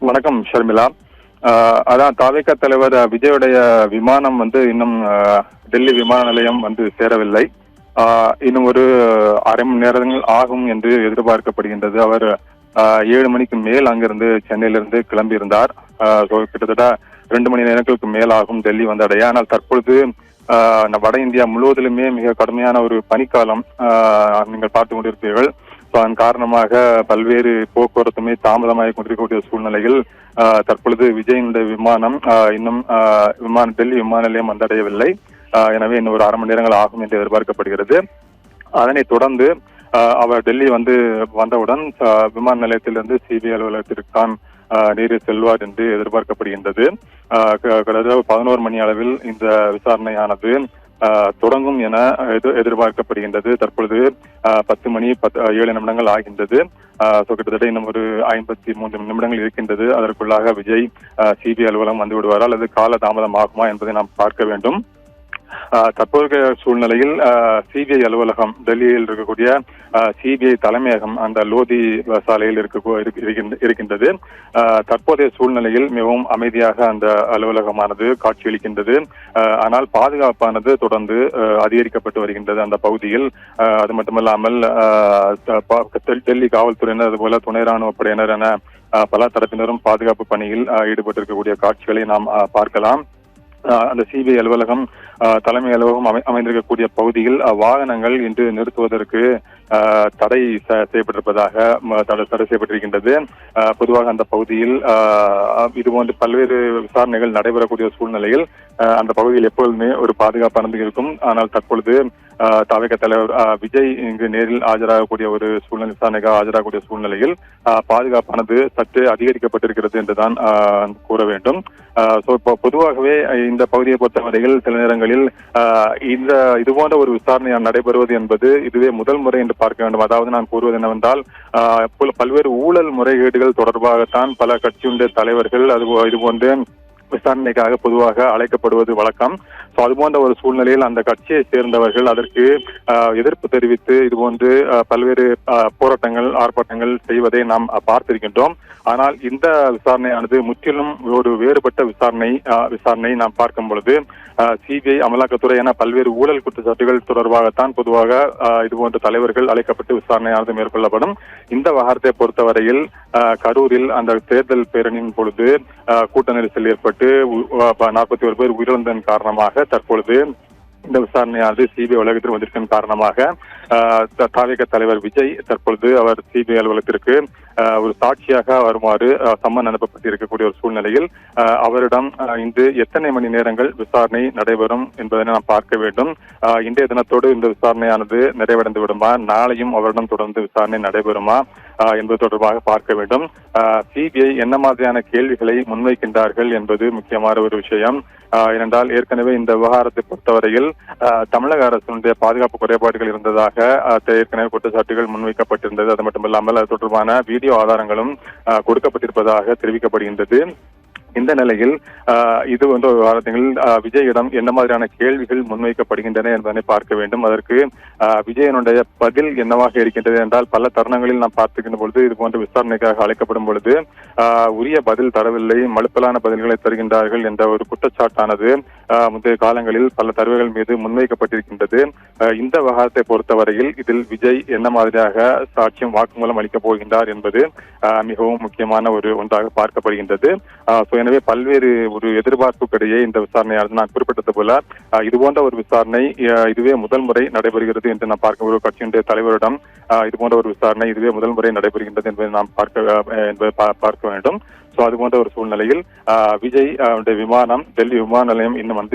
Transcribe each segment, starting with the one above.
வணக்கம் ஷர்மிளா. அதான் தாவேகா தலைவர் விஜயுடைய விமானம் இன்னும் டெல்லி விமான நிலையம் சேரவில்லை. இன்னும் ஒரு அரை மணி நேரங்கள் ஆகும் என்று எதிர்பார்க்கப்படுகின்றது. அவர் 7 மணிக்கு மேல் அங்கிருந்து சென்னையிலிருந்து கிளம்பியிருந்தார். கிட்டத்தட்ட 2 மணி நேரங்களுக்கு மேல் ஆகும் டெல்லி வந்தடைய. ஆனால் தற்பொழுது வட இந்தியா முழுவதிலுமே மிக கடுமையான ஒரு பனிக்காலம் நீங்கள் பார்த்து கொண்டிருப்பீர்கள். அதன் காரணமாக பல்வேறு போக்குவரத்துமே தாமதமாக கொண்டிருக்கக்கூடிய சூழ்நிலையில் தற்பொழுது விஜயினுடைய விமானம் இன்னும் டெல்லி விமான நிலையம் வந்தடையவில்லை. எனவே இன்னும் ஒரு அரை மணி நேரங்கள் ஆகும் என்று எதிர்பார்க்கப்படுகிறது. அதனைத் தொடர்ந்து அவர் டெல்லி வந்தவுடன் விமான நிலையத்திலிருந்து சிபிஐ அலுவலகத்திற்கான் நேரில் செல்வார் என்று எதிர்பார்க்கப்படுகின்றது. கிட்டத்தட்ட 11 மணி அளவில் இந்த விசாரணையானது தொடங்கும் என எதிர்பார்க்கப்படுகின்றது. தற்பொழுது 10 மணி 7 நிமிடங்கள் ஆகின்றது. கிட்டத்தட்ட இன்னும் ஒரு 53 நிமிடங்கள் இருக்கின்றது. அதற்குள்ளாக விஜய் சிபிஐ அலுவலகம் வந்து விடுவாரா அல்லது கால தாமதம் ஆகுமா என்பதை நாம் பார்க்க வேண்டும். தற்போதைய சூழ்நிலையில் சிபிஐ அலுவலகம் டெல்லியில் இருக்கக்கூடிய சிபிஐ தலைமையகம் அந்த லோதி சாலையில் இருக்கின்றது. தற்போதைய சூழ்நிலையில் மிகவும் அமைதியாக அந்த அலுவலகமானது காட்சியளிக்கின்றது. ஆனால் பாதுகாப்பானது தொடர்ந்து அதிகரிக்கப்பட்டு வருகின்றது அந்த பகுதியில். அது மட்டுமல்லாமல் டெல்லி காவல்துறையினர் அதுபோல துணை ராணுவ படையினர் என பல தரப்பினரும் பாதுகாப்பு பணியில் ஈடுபட்டிருக்கக்கூடிய காட்சிகளை நாம் பார்க்கலாம். அந்த சிபிஐ அலுவலகம் தலைமை அலுவலகம் அமைந்திருக்கக்கூடிய பகுதியில் வாகனங்கள் இன்று நிறுத்துவதற்கு தடை செய்யப்பட்டிருப்பதாக தடை செய்யப்பட்டிருக்கின்றது. பொதுவாக அந்த பகுதியில் இதுபோன்று பல்வேறு விசாரணைகள் நடைபெறக்கூடிய சூழ்நிலையில் அந்த பகுதியில் எப்பொழுதுமே ஒரு பாதுகாப்பானது இருக்கும். ஆனால் தற்பொழுது தாவேகா தலைவர் விஜய் இங்கு நேரில் ஆஜராகக்கூடிய ஒரு சூழ்நிலை விசாரணைக்காக ஆஜராகக்கூடிய சூழ்நிலையில் பாதுகாப்பானது சற்று அதிகரிக்கப்பட்டிருக்கிறது என்றுதான் கூற வேண்டும். பொதுவாகவே இந்த பகுதியை பொறுத்தவரையில் சில நேரங்களில் இது போன்ற ஒரு விசாரணை நடைபெறுவது என்பது இதுவே முதல் முறை என்று பார்க்க வேண்டும். அதாவது நான் கூறுவது என்னவென்றால் பல்வேறு ஊழல் முறைகேடுகள் தொடர்பாகத்தான் பல கட்சியுடைய தலைவர்கள் இதுபோன்று விசாரணைக்காக பொதுவாக அழைக்கப்படுவது வழக்கம். அதுபோன்ற ஒரு சூழ்நிலையில் அந்த கட்சியை சேர்ந்தவர்கள் அதற்கு எதிர்ப்பு தெரிவித்து இதுபோன்று பல்வேறு போராட்டங்கள் ஆர்ப்பாட்டங்கள் செய்வதை நாம் பார்த்திருக்கின்றோம். ஆனால் இந்த விசாரணையானது முற்றிலும் ஒரு வேறுபட்ட விசாரணை நாம் பார்க்கும் பொழுது சிபிஐ அமலாக்கத்துறை என பல்வேறு ஊழல் குற்றச்சாட்டுகள் தொடர்பாகத்தான் பொதுவாக இதுபோன்ற தலைவர்கள் அழைக்கப்பட்டு விசாரணையானது மேற்கொள்ளப்படும். இந்த விவகாரத்தை பொறுத்தவரையில் கரூரில் அந்த தேர்தல் பேரணியின் பொழுது கூட்ட நெரிசல் ஏற்பட்டு 41 பேர் உயிரிழந்ததன் காரணமாக தற்பொழுது இந்த விசாரணையானது சிபிஐ அலுவலகத்தில் வந்திருக்கும் காரணமாக தாவேகா தலைவர் விஜய் தற்பொழுது அவர் சிபிஐ அலுவலகத்திற்கு ஒரு சாட்சியாக வருமாறு சம்மன் அனுப்பப்பட்டிருக்கக்கூடிய ஒரு சூழ்நிலையில் அவரிடம் இன்று எத்தனை மணி நேரங்கள் விசாரணை நடைபெறும் என்பதை நாம் பார்க்க வேண்டும். இன்றைய தினத்தோடு இந்த விசாரணையானது நிறைவடைந்து விடுமா, நாளையும் அவரிடம் தொடர்ந்து விசாரணை நடைபெறுமா என்பது தொடர்பாக பார்க்க வேண்டும். சிபிஐ என்ன மாதிரியான கேள்விகளை முன்வைக்கின்றார்கள் என்பது முக்கியமான ஒரு விஷயம். ஏனென்றால் ஏற்கனவே இந்த விவகாரத்தை பொறுத்தவரையில் தமிழக அரசினுடைய பாதுகாப்பு குறைபாடுகள் இருந்ததாக ஏற்கனவே குற்றச்சாட்டுகள் முன்வைக்கப்பட்டிருந்தது. அது மட்டுமில்லாமல் அது தொடர்பான வீடியோ ஆதாரங்களும் கொடுக்கப்பட்டிருப்பதாக தெரிவிக்கப்படுகின்றது. இந்த நிலையில் இது ஒரு விவகாரத்தில் விஜயிடம் என்ன மாதிரியான கேள்விகள் முன்வைக்கப்படுகின்றன என்பதை பார்க்க வேண்டும். அதற்கு விஜயனுடைய பதில் என்னவாக இருக்கின்றது என்றால் பல தருணங்களில் நாம் பார்த்துக்கின்ற பொழுது இது போன்ற விசாரணைக்காக அழைக்கப்படும் பொழுது உரிய பதில் தரவில்லை, மழுப்பலான பதில்களை தருகின்றார்கள் என்ற ஒரு குற்றச்சாட்டானது முந்தைய காலங்களில் பல தரவுகள் மீது முன்வைக்கப்பட்டிருக்கின்றது. இந்த விவகாரத்தை பொறுத்தவரையில் இதில் விஜய் என்ன மாதிரியாக சாட்சியம் வாக்குமூலம் அளிக்கப் போகின்றார் என்பது மிகவும் முக்கியமான ஒன்றாக பார்க்கப்படுகின்றது. எனவே பல்வேறு ஒரு எதிர்பார்ப்புக்கிடையே இந்த விசாரணையானது நான் குறிப்பிட்டது போல இதுபோன்ற ஒரு விசாரணை இதுவே முதல் முறை நடைபெறுகிறது என்று நாம் பார்க்க ஒரு கட்சியினுடைய தலைவரிடம் இதுபோன்ற ஒரு விசாரணை இதுவே முதல் முறை நடைபெறுகின்றது என்பதை நாம் பார்க்க வேண்டும். அதுபோன்ற ஒரு சூழ்நிலையில் விஜய் விமானம் டெல்லி விமான நிலையம் இன்னும்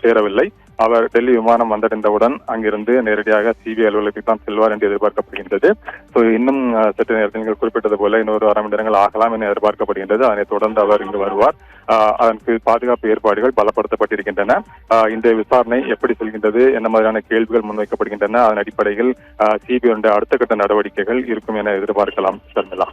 சேரவில்லை. அவர் டெல்லி விமானம் வந்தடைந்தவுடன் அங்கிருந்து நேரடியாக சிபிஐ அலுவலகத்துக்கு தான் செல்வார் என்று எதிர்பார்க்கப்படுகின்றது. இன்னும் சற்று நேரத்தில் நீங்கள் குறிப்பிட்டது போல இன்னொரு அரை மணி நேரங்கள் ஆகலாம் என எதிர்பார்க்கப்படுகின்றது. அதனைத் தொடர்ந்து அவர் இங்கு வருவார். அதற்கு பாதுகாப்பு ஏற்பாடுகள் பலப்படுத்தப்பட்டிருக்கின்றன. இந்த விசாரணை எப்படி செல்கின்றது, என்ன மாதிரியான கேள்விகள் முன்வைக்கப்படுகின்றன, அதன் அடிப்படையில் சிபிஐ அடுத்த கட்ட நடவடிக்கைகள் இருக்கும் என எதிர்பார்க்கலாம். ஷர்மிளா.